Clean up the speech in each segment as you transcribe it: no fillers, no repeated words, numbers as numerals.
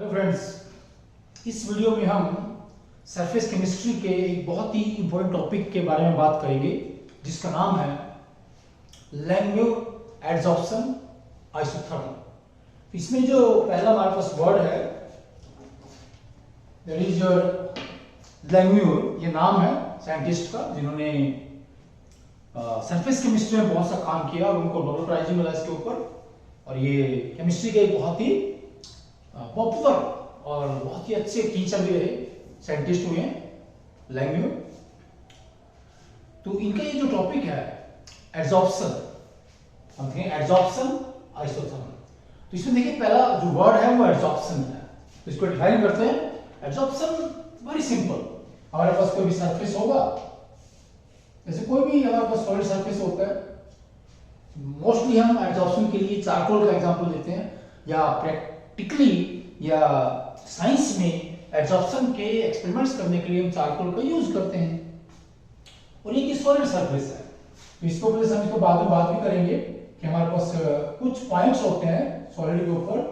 Hello friends, इस video में हम सरफेस केमिस्ट्री के एक बहुत ही इंपॉर्टेंट टॉपिक के बारे में बात करेंगे जिसका नाम है लैंगम्यूर एडजॉर्प्शन आइसोथर्मल। इसमें जो पहला हमारे पास वर्ड है दैट इज योर लैंगम्यूर। ये नाम है साइंटिस्ट का जिन्होंने सरफेस केमिस्ट्री में बहुत सा काम किया और उनको नोबेल प्राइज भी मिला इसके ऊपर। और ये केमिस्ट्री के बहुत ही पॉपुलर और बहुत ही अच्छे टीचर भी रहे, साइंटिस्ट हुए हैं लैंगम्यूर। तो इनका ये जो टॉपिक है एडजॉर्प्शन, हम कहें एडजॉर्प्शन आइसोथर्मल। तो इसमें देखिए पहला जो वर्ड है वो एडजॉर्प्शन है। तो इसको डिफाइन करते हैं। Adsorption very simple. हमारे पास कोई भी सरफेस होगा, जैसे कोई भी हमारे पास सॉलिड सरफेस होता है, मोस्टली हम एडजॉर्प्शन के लिए चारकोल का एग्जांपल लेते हैं, या प्रैक्टिकली या साइंस में एडजॉर्प्शन के एक्सपेरिमेंट्स करने के लिए हम चारकोल का यूज करते हैं। और ये सॉलिड सरफेस है, तो इसको हम इसको बाद में बात भी करेंगे कि हमारे पास कुछ पॉइंट्स होते हैं सॉलिड के ऊपर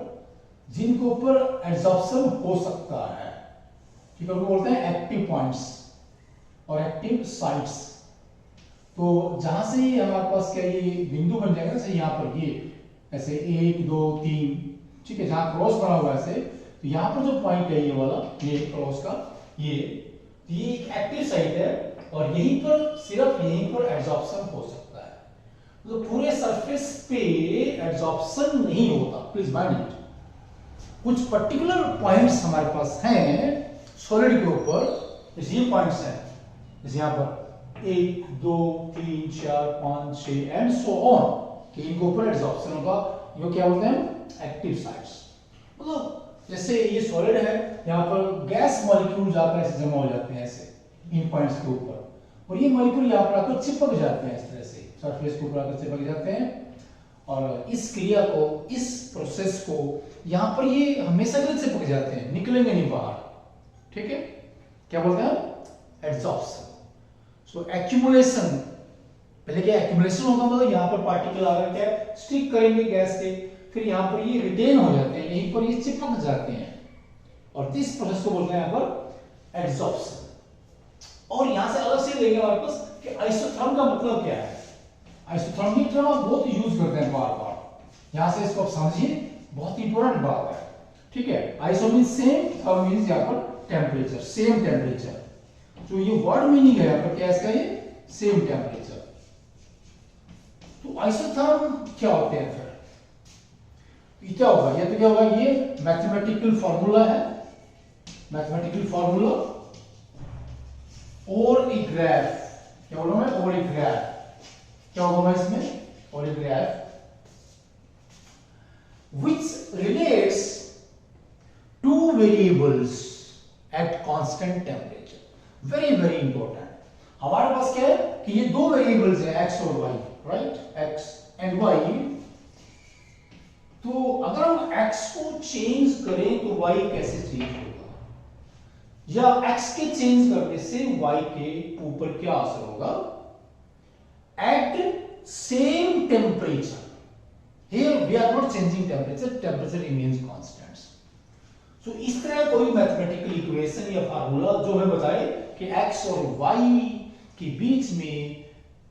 जिनके ऊपर एडजॉर्प्शन हो सकता है। ठीक है, उनको बोलते हैं एक्टिव पॉइंट्स और एक्टिव साइट्स। तो जहां से हमारे पास क्या ये बिंदु बन जाएगा, जैसे यहाँ पर ये ऐसे 1 2 3, ठीक है, जहां क्रॉस बना हुआ है ऐसे, तो यहाँ पर जो पॉइंट है ये वाला, ये क्रॉस का ये एक एक्टिव साइट है और यहीं पर सिर्फ यहीं पर एडजॉर्प्शन हो सकता है। तो पूरे सरफेस पे एडजॉर्प्शन नहीं होता, प्लीज माइंड इट। कुछ पर्टिकुलर पॉइंट्स हमारे पास हैं सॉलिड के ऊपर, जैसे ये पॉइंट्स हैं, जैसे यहाँ पर 1 2 3 4 5 6 एंड सो ऑन, कि इनके ऊपर एडजॉर्प्शन होगा। ये क्या बोलते हैं? Active sites. मतलब जैसे ये सॉलिड है, यहाँ पर गैस मॉलिक्यूल जाकर ऐसे जमा हो जाते हैं ऐसे इन पॉइंट्स के ऊपर, और ये मॉलिक्यूल यहाँ पर आकर चिपक जाते हैं इस तरह से, सरफेस के ऊपर आकर चिपक जाते हैं। और इस क्रिया को, इस प्रोसेस को यहाँ पर ये हमेशा के लिए चिपक जाते हैं, निकलेंगे नहीं बाहर। ठीक है, क्या बोलते हैं? एडजॉर्प्शन। सो एक्यूमुलेशन, पहले क्या एक्यूमुलेशन होगा, मतलब यहाँ पर पार्टिकल आकर क्या स्टिक करेंगे गैस के, फिर यहाँ पर ये रिटेन हो जाते हैं, यहीं पर ये चिपक जाते हैं, और इस प्रोसेस को बोलते हैं यहाँ पर एडजॉर्प्शन। और यहाँ से अलग से लेंगे हमारे पास कि आइसोथर्म का मतलब क्या है। आइसोथर्म की टर्म आप बहुत यूज करते हैं बार बार, यहाँ से इसको आप समझिए, बहुत इंपॉर्टेंट बात है। ठीक है, iso means same, therm means यहाँ पर टेम्परेचर, सेम टेम्परेचर। जो ये वर्ड मीनिंग है यहाँ पर क्या है इसका? ये सेम टेम्परेचर। तो आइसोथर्म क्या होते हैं फिर? ये क्या होगा? ये तो क्या होगा, ये मैथमेटिकल फॉर्मूला है, मैथमेटिकल फॉर्मूला और एक ग्राफ। क्या बोलूं मैं? और एक ग्राफ। क्या होगा इसमें? और एक graph which relates two variables at constant temperature. very very important। हमारे पास क्या है कि ये दो वेरिएबल्स हैं x और y, right? x and y। तो अगर हम x को चेंज करें तो y कैसे चेंज होगा, या x के चेंज करने से y के ऊपर क्या असर होगा? At same temperature, here we are not changing temperature, temperature remains constant। so इस तरह कोई मैथमेटिकल इक्वेशन या फार्मूला जो हमें बताए कि x और y के बीच में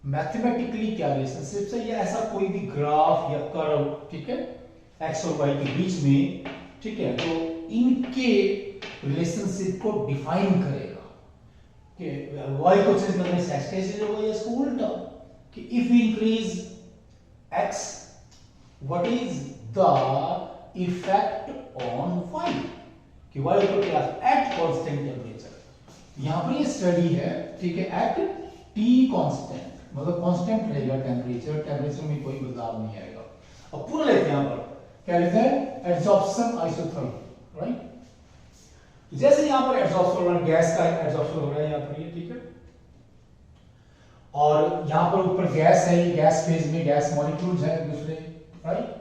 मैथमेटिकली क्या रिलेशनशिप है, या ऐसा कोई भी ग्राफ या कर्व, ठीक है, x और y के बीच में, ठीक है, तो इनके रिलेशनशिप को डिफाइन करेगा कि y को चेंज करने से x कैसे होगा, या इसको उल्टा कि if we increase x what is the effect on y, कि y ऊपर क्या at constant temperature। यहां पर ये स्टडी है, ठीक है, at t constant, मतलब कांस्टेंट रहेगा टेम्परेचर, टेम्परेचर में कोई बदलाव नहीं आएगा। अब पूरा लेते हैं, यहां पर क्या लेते हैं? Adsorption isotherm, right? जैसे यहां पर एडजॉर्प्शन हो रहा है, गैस का एडजॉर्प्शन हो रहा है यहां पर ये, ठीक है, और यहां पर ऊपर गैस है, ये गैस फेज में गैस मॉलिक्यूल्स हैं दूसरे, राइट?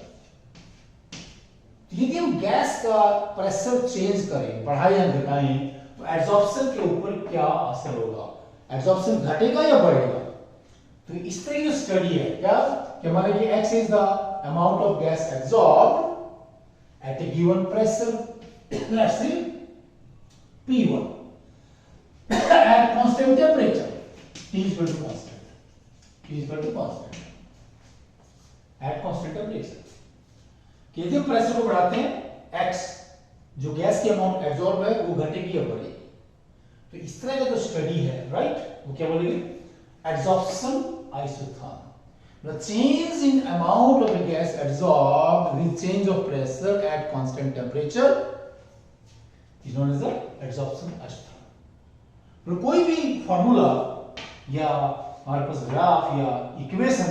यदि हम गैस का प्रेशर चेंज करें, बढ़ाएं या घटाएं, तो एडजॉर्प्शन के ऊपर क्या असर होगा? एडजॉर्प्शन घटेगा या बढ़ेगा? तो इस तरह की स्टडी है क्या कि हमारे ये x is the amount of gas absorbed at a given pressure let's say P1 at constant temperature. T is equal to constant. T is equal to constant at constant temperature. यदि हम pressure को बढ़ाते हैं x, जो gas की amount absorb है वो घटेगी या बढ़ेगी। तो इस तरह का जो स्टडी है, राइट, वो क्या बोलेंगे? Absorption isotherm, the change in amount of the gas absorbed with change of pressure at constant temperature is known as the absorption isotherm. तो कोई भी फॉर्मूला या हमारे पास ग्राफ या इक्वेशन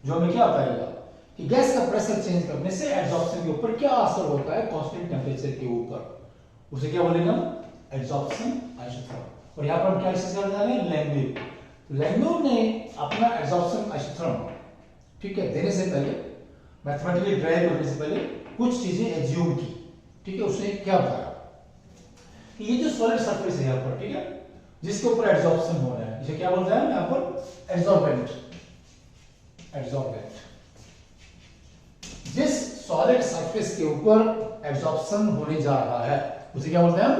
जो हमें क्या बताएगा कि गैस का प्रेशर चेंज करने से एब्जॉर्प्शन के ऊपर क्या असर होता है कांस्टेंट टेम्परेचर के ऊपर, उसे क्या बोलेंगे हम? Absorption isotherm. और यहाँ पर हम क्या डिस्कस करने जा रहे हैं? लैंगम्यूर। लैंगम्यूर ने अपना एब्जॉर्प्शन आइसोथर्म, ठीक है, देने से पहले, मैथमेटिकली ड्राइव करने से पहले कुछ चीजें एज्यूम की, ठीक है। उसने क्या बताया कि ये जो सॉलिड सरफेस है यहाँ पर, ठीक है, जिसके ऊपर एब्जॉर्प्शन हो रहा है, इसे क्या बोलते हैं यहाँ पर? एब्जॉर्बेंट। एब्जॉर्बेंट, जिस सॉलिड सरफेस के ऊपर एब्जॉर्प्शन होने जा रहा है उसे क्या बोलते हैं हम?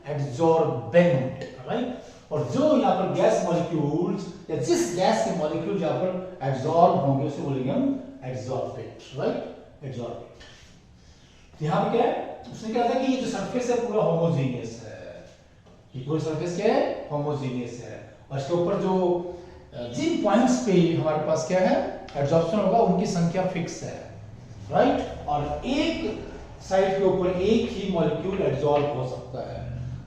Absorbent, right. और जो यहाँ पर गैस मॉलिक्यूल्स या जिस गैस के मॉलिक्यूल यहाँ पर एब्जॉर्ब होंगे उसे बोलेंगे हम एब्जॉर्बेंट, राइट, एब्जॉर्बेंट। यहाँ पे क्या है? उसने कहा था कि ये जो सरफेस है पूरा होमोजेनियस है, ये पूरी सरफेस क्या है? होमोजेनियस है, और इसके ऊपर जो जिन पॉइंट्स पे हमारे पास क्या है? एब्जॉर्प्शन होगा उनकी संख्या फिक्स है, राइट। और एक साइड के ऊपर एक ही मॉलिक्यूल एब्जॉर्ब हो सकता है।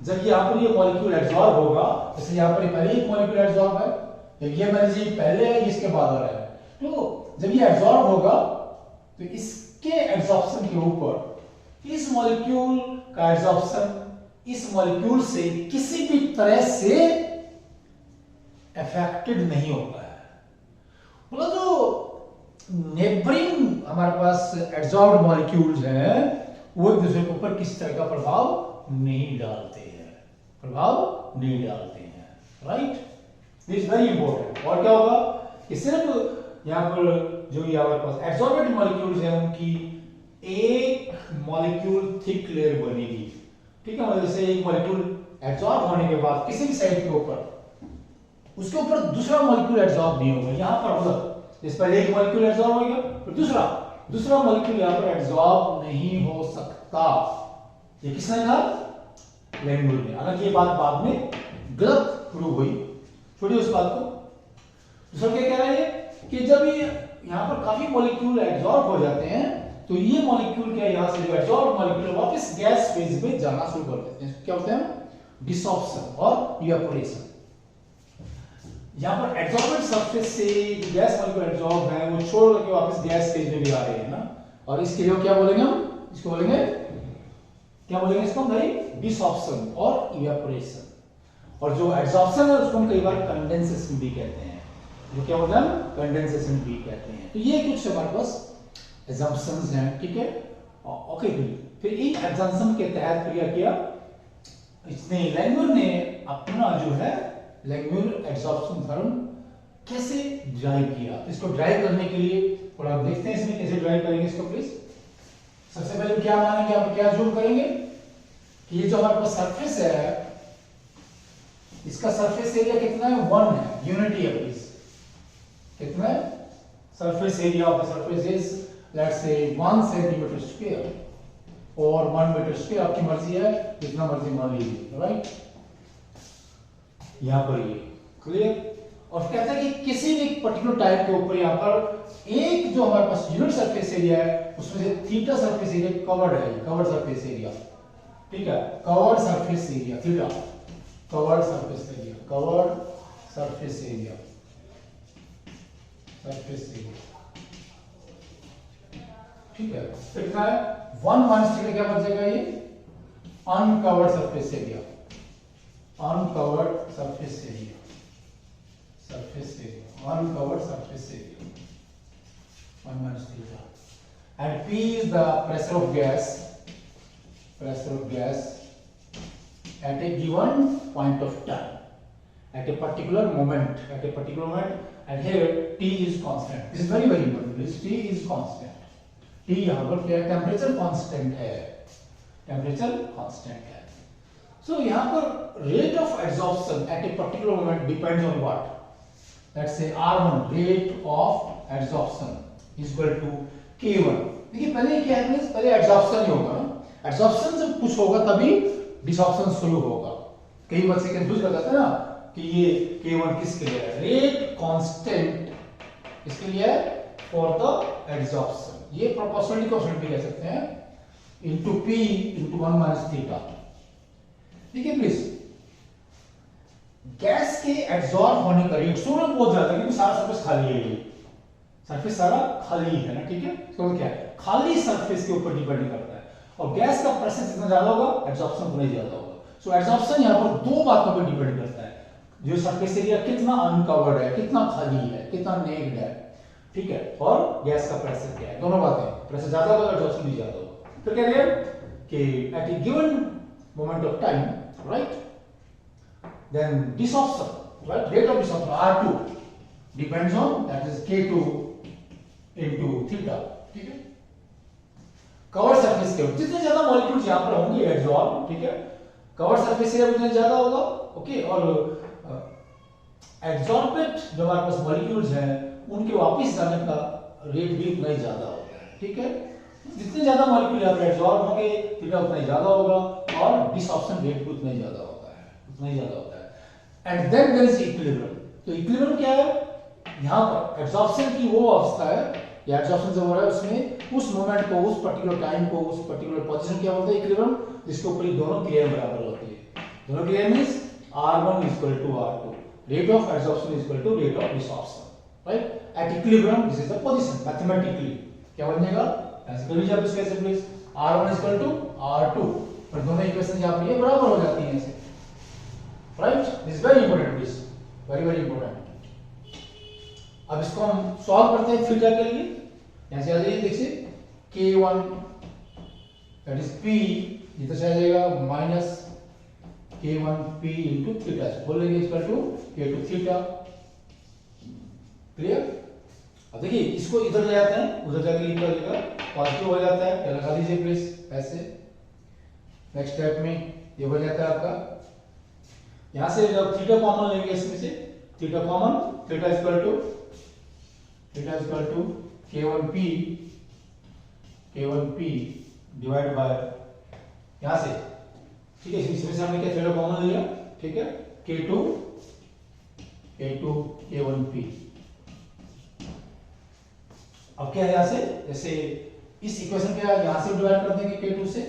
जब यहाँ पर ये मॉलिक्यूल एब्जॉर्ब होगा, जैसे यहाँ पर पहले एक मॉलिक्यूल एब्जॉर्ब है, ये मान लीजिए पहले है, इसके बाद आ रहा है, तो जब ये एब्जॉर्ब होगा तो इसके एब्जॉर्प्शन के ऊपर इस मॉलिक्यूल का एब्जॉर्प्शन इस मॉलिक्यूल से किसी भी तरह से अफेक्टेड नहीं होता है। बोला जो नेबरिंग हमारे पास एब्जॉर्ब्ड मॉलिक्यूल्स हैं वो एक दूसरे के ऊपर किसी तरह का प्रभाव नहीं डालते हैं, प्रभाव नहीं डालते हैं, राइट। This very important. और क्या होगा कि सिर्फ यहाँ पर जो ये हमारे पास एब्जॉर्बेड मॉलिक्यूल्स हैं उनकी एक मॉलिक्यूल थिक लेयर बनेगी, ठीक है। मतलब जैसे एक मॉलिक्यूल एब्जॉर्ब होने के बाद किसी भी साइड के ऊपर उसके ऊपर दूसरा मॉलिक्यूल एब्जॉर्ब नहीं होगा। यहाँ पर मतलब इस पर एक मॉलिक्यूल एब्जॉर्ब होगा फिर दूसरा मॉलिक्यूल यहाँ पर एब्जॉर्ब नहीं हो सकता। ये किसने कहा? लैंगम्यूर ने। हालांकि ये बात बाद में गलत प्रूव हुई, छोड़िए उस बात को। दूसरा क्या कह रहा है कि जब ये यहाँ पर काफी मॉलिक्यूल एब्जॉर्ब हो जाते हैं तो ये मॉलिक्यूल क्या यहाँ से जो एब्जॉर्ब मॉलिक्यूल वापस गैस फेज में जाना शुरू कर देते हैं। क्या बोलते हैं? डिसॉर्प्शन और इवेपोरेशन। यहाँ पर एब्जॉर्बेंट सरफेस से गैस मॉलिक्यूल एब्जॉर्ब है वो छोड़ करके वापस गैस फेज में भी आ रहे हैं ना, और इसके लिए क्या बोलेंगे हम? इसको बोलेंगे क्या बोलेंगे इसको भाई? डिसॉर्प्शन और इवेपोरेशन। और जो एब्जॉर्प्शन है उसको हम कई बार कंडेंसेशन भी कहते हैं। जो क्या बोलते हैं? कंडेंसेशन भी कहते हैं। तो ये कुछ हमारे पास assumptions हैं, ठीक है। ओके, फिर इन assumption के तहत क्या किया इसने? लैंगम्यूर ने अपना जो है लैंगम्यूर एब्जॉर्प्शन थ्योरम कैसे ड्राइव किया। तो इसको ड्राइव करने के लिए थोड़ा देखते हैं इसमें कैसे ड्राइव करेंगे इसको प्लीज। सबसे पहले क्या मानेंगे, आप क्या जूम करेंगे कि ये जो हमारे पास सरफेस है इसका सरफेस एरिया कितना है? 1 है, यूनिटी है प्लीज। कितना है surface area of the surface? Is let's say 1 centimetre square और 1 मीटर स्क्वायर, आपकी मर्जी है जितना मर्जी मान लीजिए, राइट। यहां पर ये क्लियर। और कहता है कि किसी भी पर्टिकुलर टाइप के ऊपर यहां पर एक जो हमारे पास यूनिट सरफेस एरिया है उसमें से थीटा सरफेस एरिया कवर्ड है, कवर्ड सरफेस एरिया, ठीक है। Curved surface area theta, curved surface area, curved surface area, surface area, ठीक है। कितना है? 1 माइनस थीटा क्या बच जाएगा? ये uncovered surface area, uncovered surface area, surface area, uncovered surface area, 1 minus theta. And P is the pressure of gas, pressure of gas at a given point of time, at a particular moment, at a particular moment, and here T is constant. This is very important. This T is constant. T यहाँ पर क्या है? Temperature constant है, temperature constant है। So यहाँ पर rate of absorption at a particular moment depends on what, let's say R1 rate of absorption is equal to K1। देखिए पहले क्या है, पहले एब्जॉर्प्शन ही होगा ना, एब्जॉर्प्शन जब कुछ होगा तभी डिसॉर्प्शन शुरू होगा। कई बच्चे कंफ्यूज कर जाते हैं ना कि ये K1 किसके लिए है, रेट कांस्टेंट इसके लिए है फॉर द एब्जॉर्प्शन, ये प्रोपोर्शनलिटी कांस्टेंट भी कह सकते हैं, into P into 1 minus theta. देखिए प्लीज, गैस के एब्जॉर्ब होने का रेट शुरू में बहुत ज्यादा है क्योंकि सारा सरफेस खाली है, ये सरफेस सारा खाली है ना, ठीक है। तो क्या है, खाली सरफेस के ऊपर डिपेंड करता है, और गैस का प्रेशर जितना ज्यादा होगा एब्जॉर्प्शन उतना ही ज्यादा होगा। सो एब्जॉर्प्शन यहाँ पर दो बातों पर डिपेंड करता है, जो सरफेस एरिया कितना अनकवर्ड है, कितना खाली है, कितना नेक्ड है, ठीक है, और गैस का प्रेशर क्या है, दोनों बातें, प्रेशर ज्यादा होगा एब्जॉर्प्शन भी ज्यादा होगा। तो कह रहे हैं कि at a given moment of time, right, then desorption, right, rate of desorption R2 depends on, that is K2 into theta, ठीक है। कवर सरफेस के जितने ज्यादा मॉलिक्यूल्स यहां पर होंगे एब्जॉर्ब, ठीक है, कवर सरफेस एरिया उतना ज्यादा होगा, ओके, और एब्जॉर्बेड जो हमारे पास मॉलिक्यूल्स हैं उनके वापस जाने का रेट भी उतना ही ज्यादा होगा, ठीक है। जितने ज्यादा मॉलिक्यूल यहां पर एब्जॉर्ब होंगे थीटा उतना ही ज्यादा होगा, और डिसऑर्प्शन रेट भी उतना ही ज्यादा होगा, उतना ही ज्यादा होता है। And then there is equilibrium. तो इक्विलिब्रियम क्या है, यहां पर एब्जॉर्प्शन की वो अवस्था है, या एब्जॉर्प्शन जब हो रहा है उसमें उस मोमेंट को, उस पर्टिकुलर टाइम को, उस पर्टिकुलर पोजीशन क्या बोलते हैं, इक्विलिब्रियम, जिसके ऊपर ये दोनों क्लियर बराबर होती है। दोनों clear means R1 equal to R2, rate of absorption equal to rate of desorption, right. At equilibrium this is the position, mathematically क्या बनेगा, ऐसे कर लीजिए आप इसको ऐसे please, R1 equal to R2, और दोनों इक्वेशन यहां पर ये बराबर हो जाती हैं ऐसे, right. This is very important, this very very important. अब इसको हम सॉल्व करते हैं थीटा के लिए, यहां से आ जाइए, देखिए K1 दैट इज P, इधर से आ जाएगा माइनस K1P इनटू थीटा, से बोल लेंगे equal to K2 theta, clear. अब देखिए इसको इधर ले आते हैं, उधर जाके लिख कर पॉजिटिव हो जाता है, क्या लगा दीजिए प्लीज ऐसे। नेक्स्ट स्टेप में ये बन जाता है आपका, यहां से जब थीटा कॉमन लेंगे इसमें से, theta common, theta equal to K1P divide by यहां से, ठीक है, इसमें से हमने क्या थीटा कॉमन लिया, ठीक है, K2 K1P। अब क्या है, यहां से जैसे इस इक्वेशन के यहां से डिवाइड कर देंगे K2 से,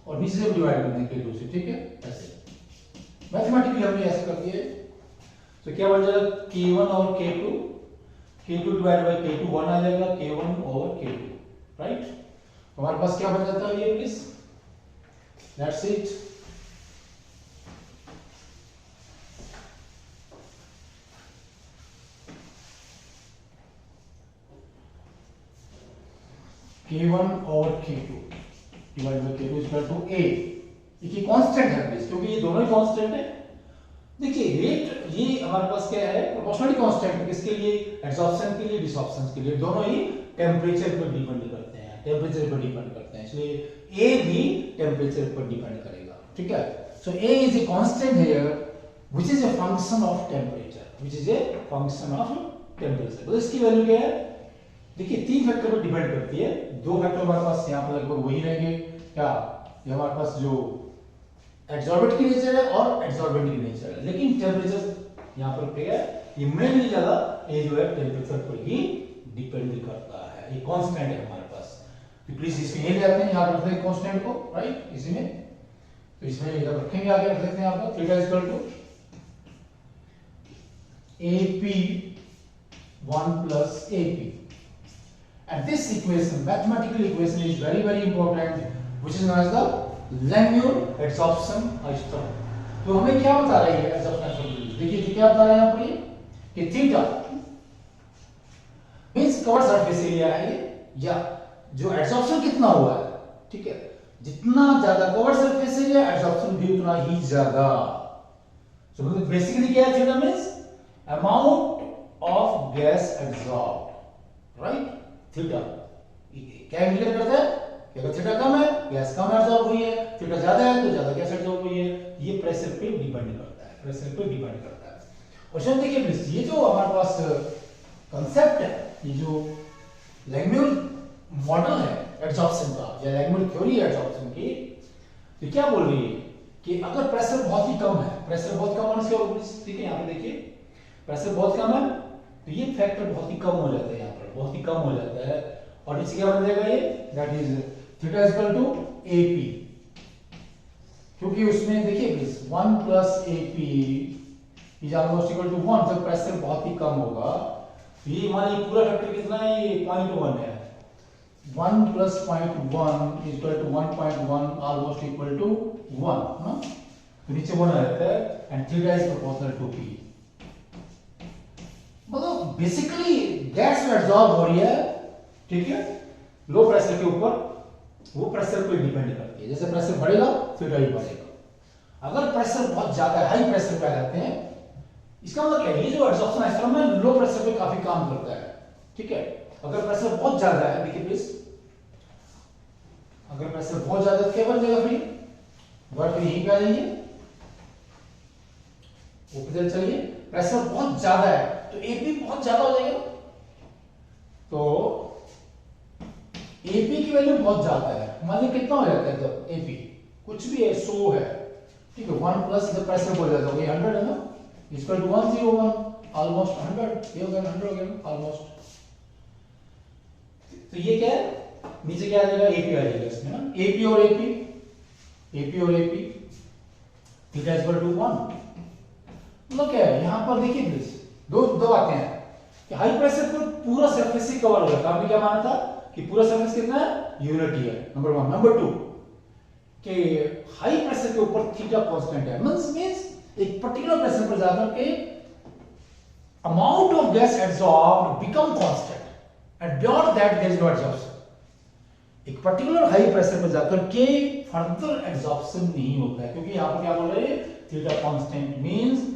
और नीचे से डिवाइड कर देंगे K2 से, ठीक है, ऐसे मैथमेटिकली हमने ऐसे कर दिए। तो क्या बन जाएगा, K1 और K2 डिवाइड बाय K2 1 आ जाएगा, K1 ओवर K2, राइट। हमारे पास क्या बन जाता है ये please, that's it. K1 over K2 divide by K2 equal to A, ये कांस्टेंट है प्लीज, क्योंकि ये दोनों ही कांस्टेंट है। देखिए रेट ये हमारे पास क्या है, प्रोपोर्शनलिटी कांस्टेंट, किसके लिए, एब्जॉर्प्शन के लिए, डिसऑर्प्शन के लिए, दोनों ही टेम्परेचर पर डिपेंड करते हैं, टेम्परेचर पर डिपेंड करते हैं, इसलिए A भी टेम्परेचर पर डिपेंड करेगा, ठीक है। सो A is a constant here which is a function of temperature, which is a function of temperature. तो इसकी वैल्यू क्या है, देखिए तीन फैक्टर पर डिपेंड करती है, दो फैक्टर हमारे पास यहाँ पर लगभग वही रहेंगे, क्या, ये हमारे पास जो एब्जॉर्बेंट की नेचर है और एब्जॉर्बेंट की नेचर है, लेकिन टेम्परेचर यहाँ पर क्या है, ये मेनली ज्यादा ये जो है टेम्परेचर पर ही डिपेंड करता है, ये कांस्टेंट है हमारे पास। तो प्लीज इसमें ये ले आते हैं, यहाँ पर रखते हैं कांस्टेंट को, राइट, इसमें, तो इसमें इधर रखेंगे, आगे रख देते हैं आपका theta equal to AP1 plus AP, and this equation, mathematical equation, is very very important, which is known as the Langmuir adsorption system। तो हमें क्या बता रही है एब्जॉर्प्शन फॉर्मूला, देखिए क्या बता रहा है यहाँ पर, कि theta means cover surface area है ये, या जो एब्जॉर्प्शन कितना हुआ है, ठीक है, जितना ज्यादा कवर सरफेस एरिया एब्जॉर्प्शन भी उतना ही ज्यादा। सो बेसिकली क्या है, theta means amount of gas absorb, right. Theta क्या इंडिकेट करता है, कि अगर थीटा कम है गैस कम एब्जॉर्ब हुई है, थीटा ज्यादा है तो ज्यादा गैस एब्जॉर्ब हुई है। ये प्रेशर पे डिपेंड करता है, प्रेशर पे डिपेंड करता है। और शायद देखिए प्लीज, ये जो हमारे पास कंसेप्ट है, ये जो लैंग्वेज मॉडल है एब्जॉर्प्शन का या लैंग्वेज थ्योरी है एब्जॉर्प्शन की, तो क्या बोल रही है कि अगर प्रेशर बहुत ही कम है, प्रेशर बहुत कम होने से, ठीक है यहाँ पे देखिए प्रेशर बहुत कम है तो ये फैक्टर बहुत ही कम हो जाता है, यहाँ पर बहुत ही कम हो जाता है। और इससे क्या बन जाएगा ये, that is theta is equal to AP, क्योंकि उसमें देखिए please 1 plus AP is almost equal to 1। जब प्रेशर बहुत ही कम होगा तो ये मान लीजिए पूरा फैक्टर कितना है, ये 0.1 है, 1 plus 0.1 is equal to 1.1 almost equal to 1 ना, तो नीचे 1 आ जाता है and theta is proportional to P. मतलब बेसिकली गैस में एब्जॉर्ब हो रही है, ठीक है, लो प्रेशर के ऊपर, वो प्रेशर पे डिपेंड करती है। जैसे प्रेशर बढ़ेगा थीटा भी बढ़ेगा। अगर प्रेशर बहुत ज्यादा हाई प्रेशर पे आ जाते हैं, इसका मतलब क्या है, ये जो एब्जॉर्प्शन सिस्टम है लो प्रेशर पे काफी काम करता है, ठीक है। अगर प्रेशर बहुत ज्यादा है, देखिए प्लीज, अगर प्रेशर बहुत ज्यादा है क्या बन जाएगा, फिर यहीं पे आ जाइए, ऊपर चलिए, प्रेशर बहुत ज्यादा है तो एपी बहुत ज्यादा हो जाएगा, तो एपी की वैल्यू बहुत ज्यादा है, मान लीजिए कितना हो जाता है जब एपी कुछ भी है 100 है, ठीक है, 1 प्लस इधर प्रेशर बोल जाता है, ये 100 है ना, इक्वल टू 101 ऑलमोस्ट 100, ये हो गया 100 हो गया ऑलमोस्ट। तो ये क्या है, नीचे क्या आ जाएगा, एपी आ जाएगा इसमें ना, एपी और एपी, एपी और एपी, थीटा इक्वल टू 1। मतलब क्या है यहां पर देखिए प्लीज, दो बातें हैं कि हाई प्रेशर पर पूरा सरफेस से कवर हो जाता है। आपने क्या माना था कि पूरा सरफेस कितना है, यूनिटी है, नंबर 1। नंबर 2 कि हाई प्रेशर के ऊपर थीटा कांस्टेंट है, मींस एक पर्टिकुलर प्रेशर पर जाकर के amount of gas absorbed become constant and beyond that there is no absorption. एक पर्टिकुलर हाई प्रेशर पर जाकर के फर्दर एब्जॉर्प्शन नहीं होता है, क्योंकि यहां पर क्या बोल रहे हैं, theta constant means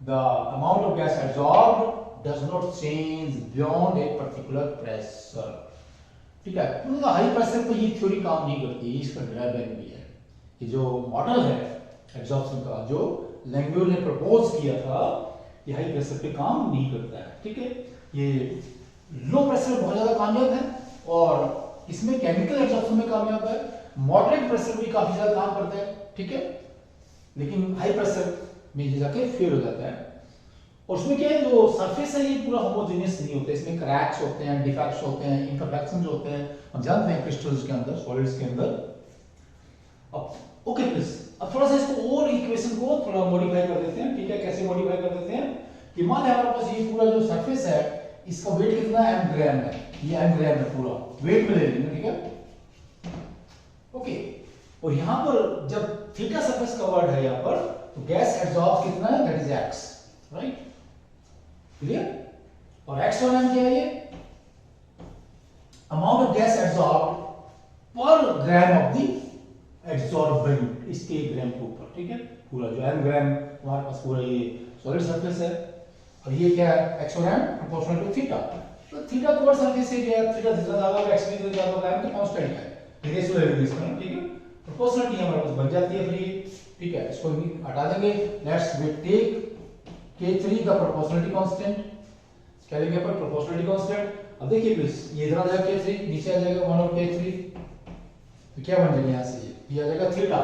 the amount of gas absorbed does not change beyond a particular pressure, ठीक है। मतलब हाई प्रेशर पर ये थ्योरी काम नहीं करती, इसका ड्रॉबैक भी है कि जो मॉडल है एब्जॉर्प्शन का, जो लैंग्वेज ने प्रपोज किया था, ये हाई प्रेशर पे काम नहीं करता है, ठीक है। ये लो प्रेशर बहुत ज्यादा कामयाब है और इसमें केमिकल एब्जॉर्प्शन में कामयाब है, मॉडरेट प्रेशर भी काफी ज्यादा काम करता है, ठीक है, लेकिन हाई प्रेशर में ये जाके फेल हो जाता है। और उसमें क्या है, जो सरफेस है ये पूरा होमोजेनियस नहीं होता, इसमें क्रैक्स होते हैं, डिफेक्ट्स होते हैं, इम्परफेक्शंस होते हैं, हम जानते हैं क्रिस्टल्स के अंदर, सॉलिड्स के अंदर। अब ओके प्लीज, अब थोड़ा सा इसको और इक्वेशन को थोड़ा मॉडिफाई कर देते हैं, ठीक है। कैसे मॉडिफाई कर देते हैं कि मान लें हमारे पास ये पूरा जो सरफेस है इसका वेट कितना है, m ग्राम है, ये m ग्राम है, पूरा वेट में ले लेंगे, ठीक है, ओके। और यहां पर जब थीटा सरफेस कवर्ड है यहां पर, तो गैस एब्जॉर्ब कितना है, that is x, right, clear. और x और m क्या है, ये अमाउंट ऑफ गैस एब्जॉर्ब पर ग्राम ऑफ द एब्जॉर्बेंट, इसके 1 ग्राम के ऊपर, ठीक है। पूरा जो m ग्राम हमारे पास पूरा ये सॉलिड सरफेस है, और ये क्या है, x और m प्रोपोर्शनल टू थीटा। तो theta towards surface area, theta जितना ज्यादा होगा x भी ज्यादा होगा, m तो कांस्टेंट है, रेशियो है इसका, ठीक है। प्रोपोर्शनलिटी हमारे पास बन जाती है फिर, ठीक है, इसको हटा देंगे। लेट्स वी टेक K3 का प्रोपोर्शनलिटी कांस्टेंट, क्या लेंगे पर प्रोपोर्शनलिटी कांस्टेंट। अब देखिए प्लीज, ये इधर आ जाएगा K3, नीचे आ जाएगा 1 और K3, तो क्या बन जाएगा यहां से, ये आ जाएगा थीटा,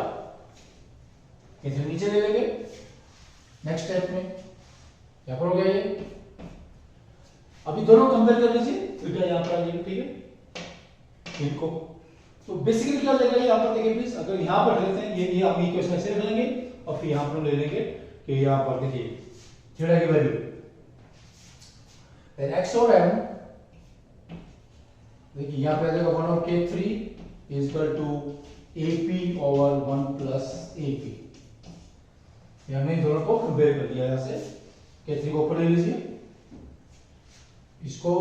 K3 नीचे ले लेंगे। नेक्स्ट स्टेप में क्या पर हो गया ये, अभी दोनों कंपेयर कर लीजिए, थीटा यहां पर आ जाएगा, ठीक है, इनको तो बेसिकली क्या लेगा यहां पर, देखिए प्लीज, अगर यहां पर लेते हैं ये हम इक्वेशन ऐसे रख लेंगे और फिर यहां पर ले लेंगे कि यहां पर देखिए थीटा की वैल्यू, देन x और m, देखिए यहां पे आ जाएगा 1 और K3 is equal to AP over 1 plus AP। हमने इन दोनों को कंपेयर कर दिया, यहां से K3 को ऊपर ले लीजिए, इसको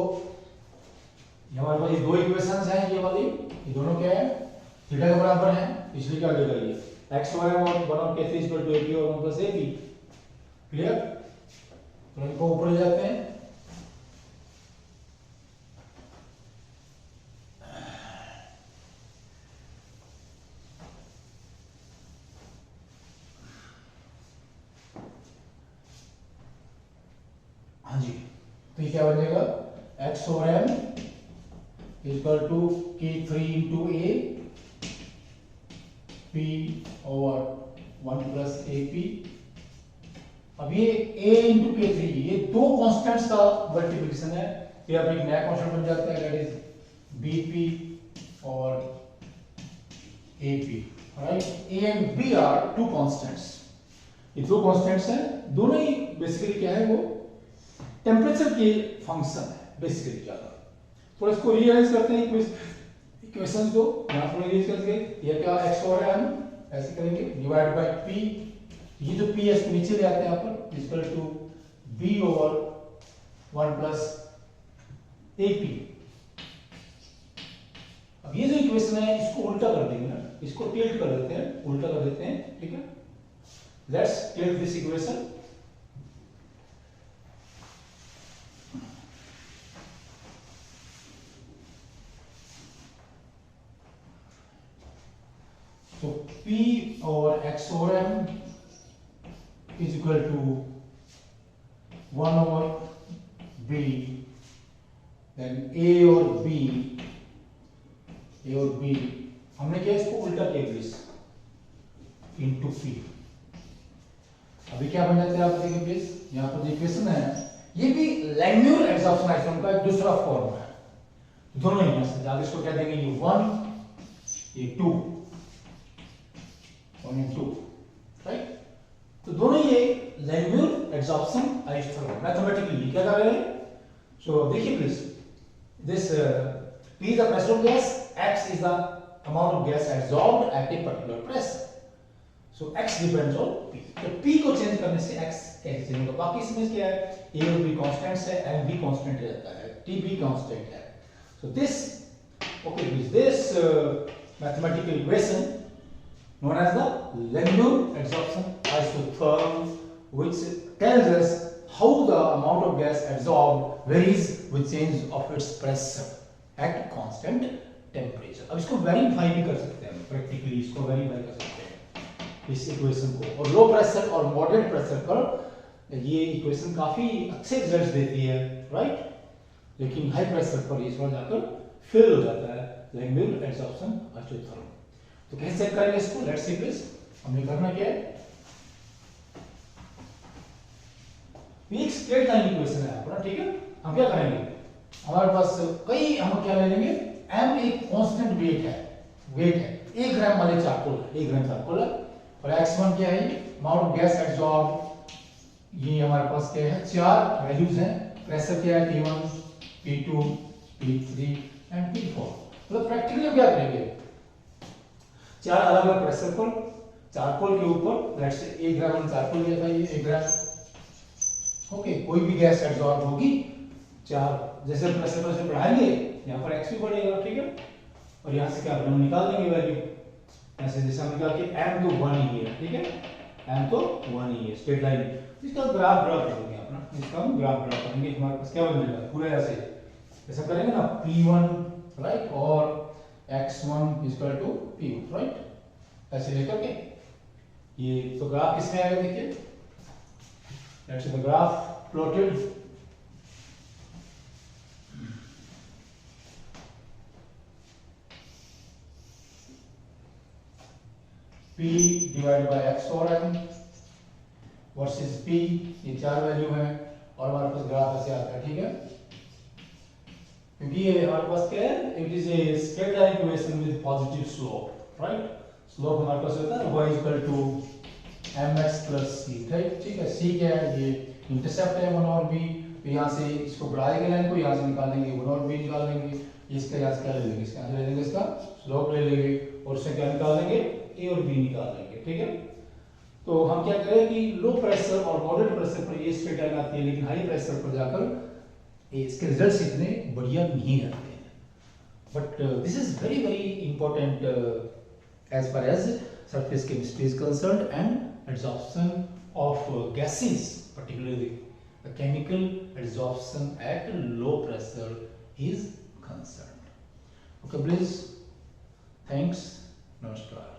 हमारे पास ये दो इक्वेशंस हैं, ये वाली, ये दोनों क्या है, थीटा के बराबर हैं, इसलिए क्या लेगा ये x y और 1 और K3 इक्वल टू AP और 1 प्लस AP, क्लियर। तो इनको ऊपर ले जाते हैं, तो ये क्या बन जाएगा, x over m equal to K3 into A P over 1 plus AP। अब ये A इंटू K3 ये दो कॉन्स्टेंट्स का मल्टीप्लिकेशन है, ये अब एक नया कॉन्स्टेंट बन जाता है, दैट इज BP और AP, right. A and B are two constants, ये दो कॉन्स्टेंट्स हैं, दोनों ही बेसिकली क्या है, वो टेम्परेचर के फंक्शन है बेसिकली ज्यादा। तो इसको रियलाइज करते हैं इक्वेशंस को, यहां पर रियलाइज करके ये क्या x ओवर m ऐसे करेंगे डिवाइड बाय p, ये जो p है इसको नीचे ले आते हैं यहां पर, equal to b over 1 plus ap। अब ये जो इक्वेशन है इसको उल्टा कर देंगे ना, इसको टिल्ट कर देते हैं, उल्टा कर देते हैं, ठीक है। Let's tilt this equation. तो P और x over m is equal to 1 over b, then a और b हमने क्या इसको उल्टा किया प्लीज, इंटू p। अभी क्या बन जाता है आप देखिए प्लीज, यहाँ पर जो इक्वेशन है ये भी लैंग्यूर एब्जॉर्प्शन आइसोटोप का एक दूसरा फॉर्म है, दोनों ही से ज्यादा इसको क्या देंगे, ये 1 ये 2 1 and 2, राइट। तो दोनों ये लैंग्यूर एब्जॉर्प्शन आइसोटोप मैथमेटिकली क्या कर रहे हैं। सो देखिए please, this P is the pressure of gas, X is the amount of gas absorbed at a particular pressure. So X depends on P. तो P को चेंज करने से X कैसे चेंज होगा, बाकी इसमें क्या है, A और B कांस्टेंट्स है, M B कांस्टेंट रहता है, T B कांस्टेंट है। So this, okay, this mathematical equation known as the Lagrange adsorption isotherm, which tells us how the amount of gas absorbed varies with change of its pressure at constant temperature। अब इसको verify भी कर सकते हैं, practically इसको verify कर सकते हैं इस इक्वेशन को, और लो प्रेशर और मॉडरेट प्रेशर पर ये इक्वेशन काफी अच्छे रिजल्ट्स देती है, राइट। लेकिन हाई प्रेशर पर इस बार जाकर फेल हो जाता है लैंग्यूर एब्जॉर्प्शन आइसोथर्म। तो कैसे चेक करेंगे इसको, लेट्स सी प्लीज। हमने करना क्या है, ये एक स्ट्रेट लाइन इक्वेशन है आपका, ठीक है। हम क्या करेंगे, हमारे पास कई, हम क्या ले लेंगे, m एक कांस्टेंट वेट है 1 ग्राम वाले चारकोल, 1 ग्राम चारकोल है, और x1 क्या है, अमाउंट ऑफ गैस एब्सॉर्ब, ये हमारे पास क्या है, 4 वैल्यूज हैं। प्रेशर क्या है, P1 P2 P3 and P4। मतलब प्रैक्टिकली क्या करेंगे, 4 अलग अलग प्रेशर पर चारकोल के ऊपर, लेट्स से 1 ग्राम चारकोल लिया था, ये 1 ग्राम, ओके, कोई भी गैस एब्सॉर्ब होगी 4, जैसे प्रेशर से बढ़ाएंगे यहाँ पर x भी बढ़ेगा, ठीक है। और यहाँ से क्या हम निकाल देंगे वैल्यू, ऐसे जैसे हम निकाल के m तो 1 ही है, ठीक है, m तो 1 ही है, स्ट्रेट लाइन। इसका ग्राफ ड्रा करेंगे अपना, इसका हम ग्राफ ड्रा करेंगे, हमारे पास क्या बन जाएगा, पूरा ऐसा करेंगे ना, P1 राइट और x1 equal to P2 right, ऐसे लेकर के ये तो ग्राफ किसमें आएगा, देखिए, let's see the graph plotted. P divide by x और m वर्सेस P, ये 4 वैल्यू है, और हमारे पास ग्राफ ऐसे आता है, ठीक है। क्योंकि ये हमारे पास क्या है, it is a straight line equation with positive slope, right. Slope हमारे पास होता है y equal to mx plus c, ठीक है। c क्या है, ये इंटरसेप्ट है 1 और b, तो यहाँ से इसको बढ़ाएंगे लाइन को, यहाँ से निकालेंगे 1 और b निकाल लेंगे, इसका यहाँ से क्या ले लेंगे, इसका यहाँ से ले लेंगे, इसका स्लोप ले लेंगे, और उससे क्या निकाल लेंगे, a और b निकाल लेंगे, ठीक है। तो हम क्या करें कि लो प्रेशर और मॉडरेट प्रेशर पर ये स्ट्रेट लाइन आती है, लेकिन हाई प्रेशर पर जाकर इसके रिजल्ट्स इतने बढ़िया नहीं रहते हैं। But this is very very important as far as surface chemistry is concerned, and adsorption of gases, particularly the chemical adsorption at low pressure is concerned. Okay, please. Thanks. Namaskar.